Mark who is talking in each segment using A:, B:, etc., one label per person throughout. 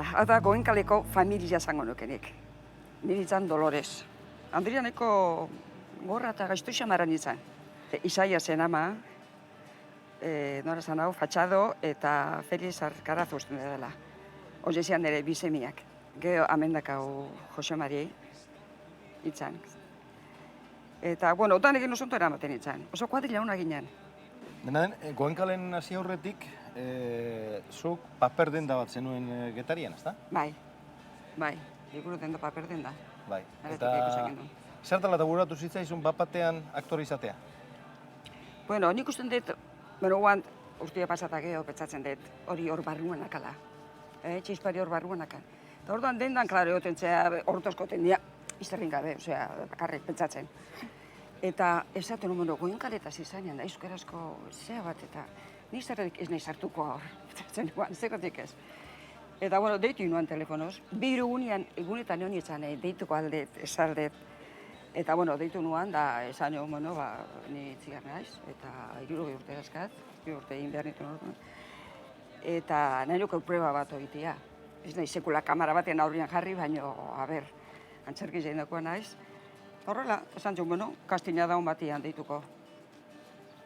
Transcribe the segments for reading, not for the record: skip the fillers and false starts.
A: Ara, hau da Goenkaleko familia zango nukenik. Nire izan Dolores. Andria nahiko gorra eta gaiztu xamaran izan. Isaia zen ama, nora zan hau, Fatxado eta Feliz Arkaraz usten dela. Hore zian nire bizemiak. Gero amendakau Jose Mari itzan. Eta, bueno, otan egin osunto eramaten itzan. Oso kuadrila hona ginen.
B: Dena den, Goenkalen hasi aurretik, zuk paper denda bat zenuen Getarian, ezta?
A: Bai, liburu denda, paper denda.
B: Bai,
A: Aretik
B: eta
A: ikusten genuen.
B: zertala eta buratu zitzaizun bat-batean aktore izatea?
A: Bueno, nik usten dut, guan urtia pasatak geho petzatzen dut, hori hor barruanak ala. Txispari hor barruanak. Eta orduan dendan, klaro, egoten zea, ortoskoten dia, izterrin gabe, osea, bakarrik pentsatzen. Eta esaten nuen, Goenkaletaz izanean da, euskarazko zea bat, eta ni zerretik ez nahi sartuko hor, pentsatzen nuen, zerretik ez. Eta, bueno, deitu nuen telefonoz, biru egunetan honi etzan, deituko aldet, esaldet. Eta, bueno, deitu nuen, da, esan egon, bueno, ni txigar naiz, eta 60 urte dazkat, 2 urte egin behar nitu nortuan. Eta nahi nuke prueba bat egitea. Ez nahi sekula kamara batean aurrian jarri, baina, a ber, antzerki jaindakoa naiz. Horrela, esan zuen, bueno, kastina daun batian deituko.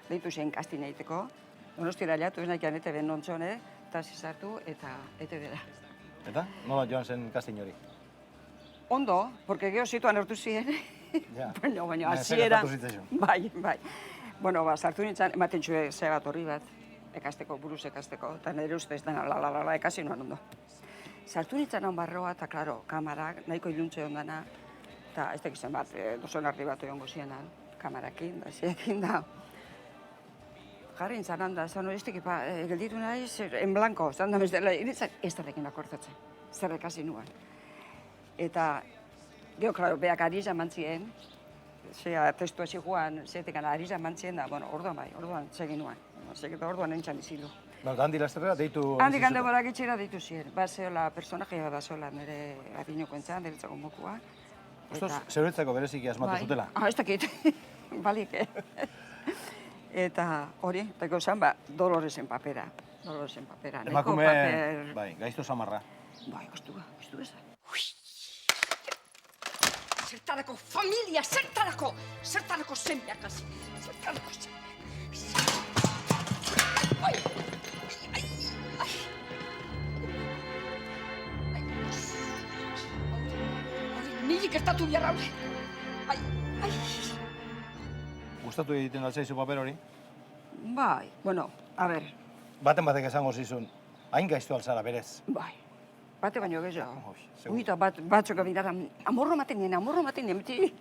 A: Deitu zen kastina egiteko. Donostira jatu, ez nahikan ETV nontzone, eta zizartu, eta ETV da.
B: Eta? Nola joan zen kastin hori?
A: Ondo, porque gero zituan hartu ziren.
B: Ja.
A: Baina, hasieran.
B: Zekatatu zitzaizun.
A: Bai. Bueno, sartu nintzen, ematen txue ze bat horri bat, ekasteko, buruz ekasteko, eta nire ustez dena la ekasi nuen ondo. Sartu nintzen hon barroa, eta klaro, kamarak, nahiko iluntze ondana, eta ez dakizan bat, dozon ardi bat oiongo zienan, kamarakin, da, ziekin da. Jarri nintzen handa, zan hori gelditu nahiz, en blanco, zan da bezdela, iritzak ez darrekin akortatzen, zer ekasi nuen. Eta, gero, klaro, beak ariza mantzien, zea testua ziguan, zetekan ariza mantzien da, bueno, orduan segin nuen. Segita orduan nintzen izilu.
B: Handi lasterrera deitu...
A: Handik hande borak itxera deitu ziren. Ba, zeola personajea da zola nire adinoko entzan, niretzako mokua.
B: Ustoz, zeuretzako bereziki asmatu zutela?
A: Ez dakit, balik, Eta hori, eta gauzan, Doloresen papera.
B: Emakume, bai, gaizto samarra.
A: Bai, goztu bezan. Zertarako familia, zertarako semeak hasi, zertarako semeak. Ai! Niri gertatu biarra hori. Ai!
B: Gustatu egiten altzaizu paper hori?
A: Bai, bueno, a ber.
B: Baten batek esango zizun, hain gaiztu altzara berez.
A: Bai, bate baino gehiago.
B: Segur.
A: Uita batzuk abidara, amorro maten nien, beti.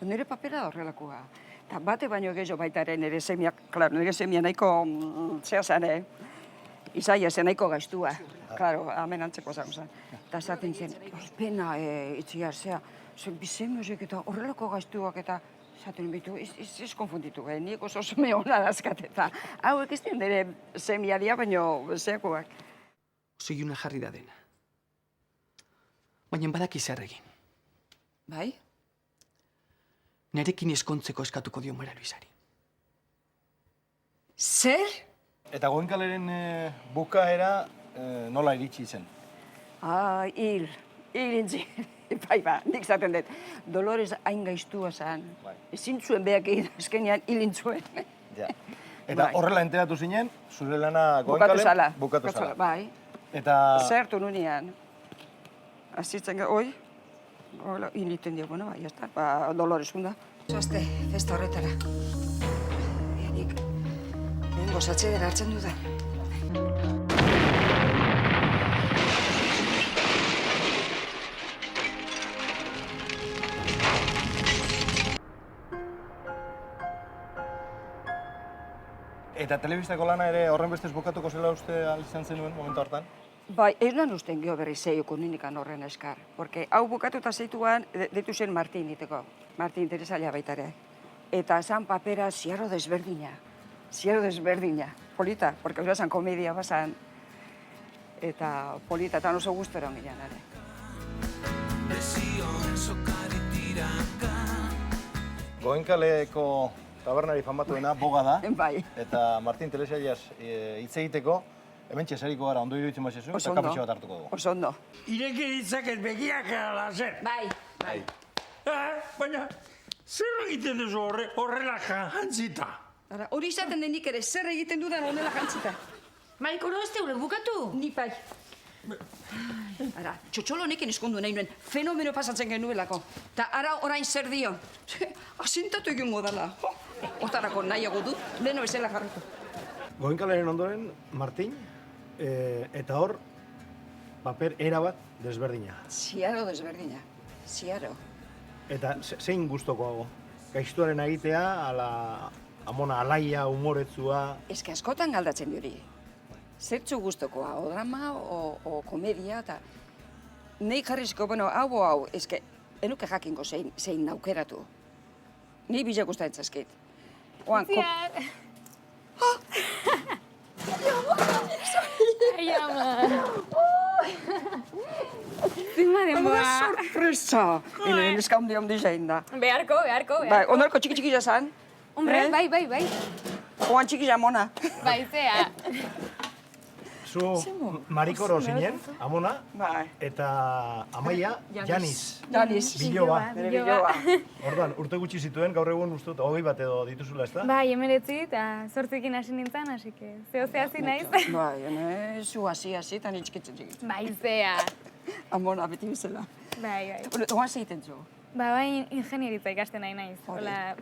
A: Nire papera horrelakoa. Eta bate baino gehiago baitaren nire semiak, klaro, nire semia nahiko, zea zen, Isaia zen nahiko gaiztua. Klaro, hemen antzeko zango zen. Eta esaten zen, pena itziar, zea, bizemiozek eta horrelako gaiztuak eta esaten bitu, ez konfunditu, nik oso seme hona dazkat eta hauek ez dien nire semia dia, baino zeakoak.
C: Oso iluna jarri da dena. Baina badaki zer egin.
A: Bai?
C: Nerekin eskontzeko eskatuko dio Mara Luisari.
A: Zer?
B: Eta Goenkaleren bukaera nola iritsi zen?
A: Hil intzi. Bai, nik zaten dut. Dolores hain gaiztua zen. Ezin zuen beak egin azkenean hil intzuen.
B: Ja. Eta horrela enteratu zinen, zure lana
A: Bukatu
B: Goenkalen
A: zala. Bai.
B: Eta...
A: Zertu nunean. Azitzen gara, oi? Hil iten dio, bueno, bai, jazta. Dolores hunda. Zoazte, festa horretara. Nik, lehen gozatze dara hartzen dudan.
B: Eta telebistako lana ere horren bestez bukatuko zela uste izan zenuen momentu hartan?
A: Bai, ez lan usten geho berri zeioko ninikan horren eskar. Porque hau bukatuta zeituan, deitu zen Martin iteko. Martin interesalia baitare. Eta zan papera ziarro desberdina. Polita, porque hori zan komedia bazan. Eta polita, eta oso gustora ongilean, are.
B: Goenkaleko tabernari famatuena boga da.
A: Bai.
B: Eta Martin Telesailas hitz egiteko hemen txesariko gara ondo iruditzen bat zezuen,
A: Oso
B: eta
A: ondo.
B: kafetxo bat hartuko dugu.
A: Oso ondo.
D: Ireki ditzaket begiak ala zer.
A: Bai.
D: Baina, zer egiten duzu horrela jantzita?
A: Ara, hori izaten denik ere, zer egiten dudan honela jantzita.
E: Maikoro ez teure bukatu?
A: Ni bai. Ara, txotxolo honekin eskondu nahi nuen, fenomeno pasatzen genuelako. Ta ara orain zer dio. Asintatu egin modala. Otarako nahiago dut, leheno bezala jarriko.
B: Goenkalaren ondoren, Martin, eta hor, paper erabat desberdina.
A: Ziaro desberdina, ziaro.
B: Eta zein guztokoago? Gaiztuaren egitea, ala, amona, alaia, humoretzua...
A: Ez que askotan galdatzen diori. Zertzu guztokoa, o drama, o komedia, eta... Nei jarrizko, bueno, hau, ez que... Enuke jakingo zein aukeratu. Ni bila gustatzen zaizkit. Oan,
F: Ai, ama. Zima denboa.
A: sorpresa! Ene, neska handi zein da.
F: Beharko.
A: Bai, ondarko txiki jazan.
F: Hombre, bai.
A: Oan txiki jamona.
F: Bai, zea.
B: Zu Marikoro zinen, amona,
A: Bai.
B: eta Amaia, Janis.
A: Janis.
B: Biloba.
A: Bere biloba.
B: Orduan, urte gutxi zituen, gaur egun uste dut 20 bat edo dituzula, ezta?
F: Bai, 19 eta 8ekin hasi nintzen, hasi que zeo hasi naiz.
A: Bai, ene, zu hasi, eta ni txiki.
F: Bai, zea.
A: Amona, beti bizela.
F: Bai.
A: Oan zeiten zu.
F: Bai, ingenieritza ikasten nahi naiz.
A: Hori.
F: Hola,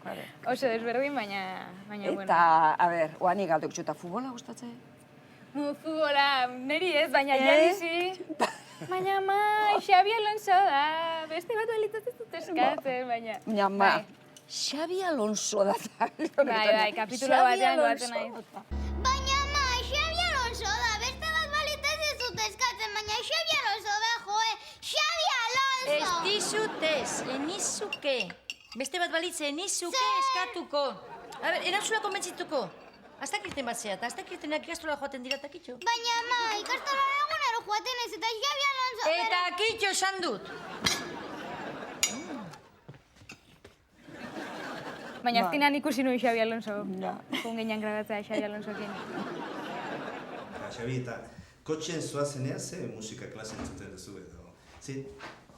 A: Vale.
F: oso desberdin, baina bueno.
A: Eta, a ber, oani galduk txuta futbola gustatzen?
F: Futbola, niri ez, baina Janisi. Baina ma, Xabi Alonso da. Beste bat balitzatzen dut eskatzen, baina...
A: Baina, ma, Xabi Alonso da.
F: Bai, kapitulo batean goaten naiz.
G: Baina ma, Xabi Alonso da, beste bat balitez ez dut eskatzen, baina Xabi Alonso da, joe, Xabi Alonso!
E: Ez dizutez, enizuke. Beste bat balitze, enizuke eskatuko. A ber, erantzula konbentzituko. Aztakirten bat zea, eta aztakirtenak ikastola joaten dira eta kitxo.
G: Baina ma, ikastola egunero joaten ez eta Xabi Alonso...
E: Eta kitxo esan dut.
F: Baina azkenean ikusi nuen Xabi Alonso.
A: Ja.
F: Joan ginen grabatzea Xabi Alonsoekin.
H: Xabi, eta kotxen zoazenean ze musika klase entzuten duzu edo. Zit,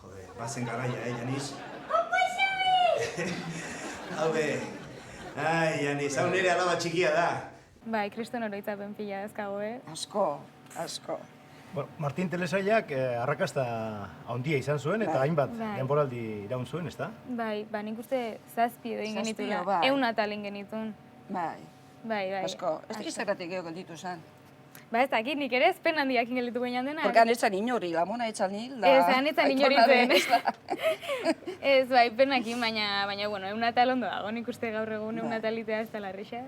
H: jode, bazen garaia, Janis? Opa, Xabi! Haube, ai, Janis, hau nire alaba txikia da.
F: Bai, kriston oroitzapen pila dazkago,
A: Asko.
B: Bueno, Martin Telesaiak arrakasta handia izan zuen, eta hainbat
F: Bai.
B: denboraldi iraun zuen, ezta?
F: Bai, nik uste 7 edo egin
A: Zazpi
F: genituela.
A: edo, bai.
F: 100 atal egin genituen.
A: Bai,
F: Bai.
A: asko. Ez dakit zergatik geho gelditu zen.
F: Ba, ez dakit, nik ere ezpen handiak ingelitu gainan dena.
A: Porque han etzan inori, lamona etzan hil da.
F: Ez, han etzan inoritzen.
A: inoritzen.
F: Ez, bai, penakin, baina, bueno, 100 atal ondo dago, nik uste gaur egun 100 atalitea ez dela erresa.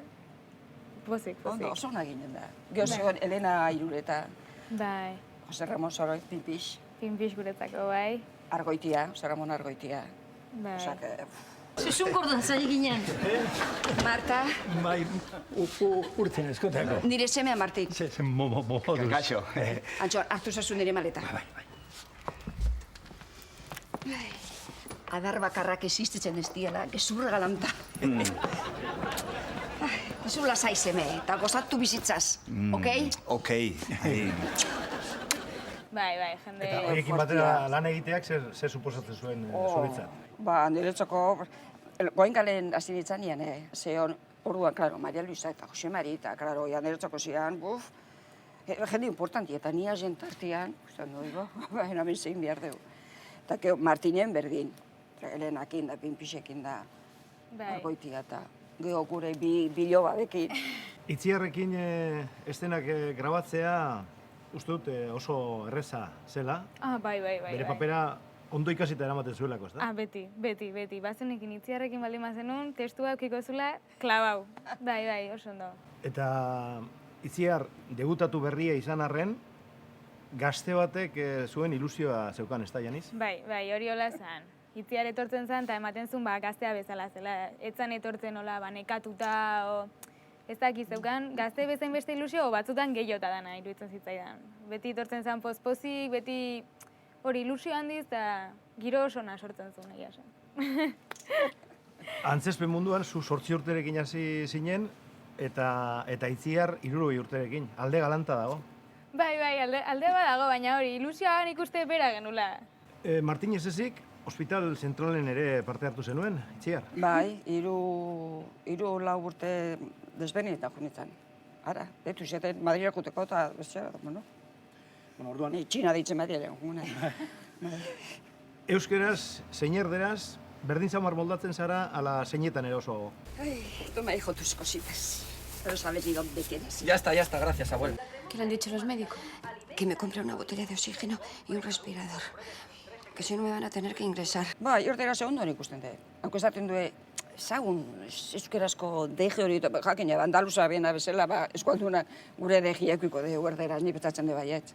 F: Pozik.
A: Ondo, oso ona ginen da. Geo zegoen Elena Irureta,
F: Bai,
A: Jose Ramon Soroy, Pimpix,
F: pinpix guretzako, bai.
A: Argoitia, Jose Ramon Argoitia.
F: Bai.
A: Osak,
E: Zuzun gordan zari ginen.
A: Marta,
D: Bai, urtzen eskotako.
A: nire semea Martin.
D: Moduz.
C: Kaixo.
A: Antxon, hartu zazu nire maleta. Adar bakarrak existitzen ez diela, gezur galanta. Gezur lasai seme, eta gozatu bizitzaz, okei?
H: Okei.
F: Bai, jende...
B: Eta horiekin batera lan egiteak zer suposatzen zuen zuretzat?
A: Ba, niretzako, Goenkalen hasi nitzanean, Zeon, orduan, klaro, Maria Luisa eta Jose Mari, eta, klaro, ja niretzako zian, jende importanti, eta nia jentartian, ustean dugu, baina hemen zein behar dugu. Eta, keo, Martinen berdin, Elenakin da, Pinpixekin da,
F: Bai.
A: Argoitia, eta geho gure biloba dekin.
B: Itziarrekin estenak grabatzea, uste dut oso erreza zela,
F: Ah, bai.
B: bere papera ondo ikasita eramaten zuelako, ez da?
F: Ah, beti. Bazenekin itziarrekin baldin bazenun, testua eukiko zula, klabau. Bai, oso ondo.
B: Eta Itziar debutatu berria izan arren, gazte batek zuen ilusioa zeukan, ez da, Janis?
F: Bai, hori hola zan. Itziar etortzen zen, eta ematen zuen gaztea bezala zela. Etzan etortzen hola, nekatuta, ez dakit zeukan, gazte bezain beste ilusio, batzutan gehiota dana iruditzen zitzaidan. Beti etortzen zen pozpozik, beti hori ilusio handiz, eta giro oso ona sortzen zuen, egia esan.
B: Antzezpen munduan, zu 8 urterekin hasi zinen, eta Itziar 60 urterekin. Alde galanta dago.
F: Bai, alde badago, baina hori, ilusioa nik uste bera genula.
B: Martinez ezik, Hospital Zentralen ere parte hartu zenuen, Itziar?
A: Bai, hiru lau urte desberdinetan junitzen. Ara, detu zeten Madrirakuteko eta bestera, bueno. Bueno, orduan, Txina deitzen Madriaren, jungune.
B: Euskeraz, zein erderaz, berdin zamar moldatzen zara, ala zeinetan erosoago.
A: Ay, toma, hijo, tus cositas. Pero sabes ni dónde tienes.
C: Ya está, gracias, abuelo.
I: ¿Qué le han dicho los médicos?
G: Que me compre una botella de oxígeno y un respirador. Que si no me van a tener que ingresar.
A: Bai, ordera ze ondo ikusten dut. Hauko esaten du, ezagun euskerazko deje hori, jakina, andaluza bena bezala, eskualdunak gure degiakiko de erderaz, ni petzatzen de baiet.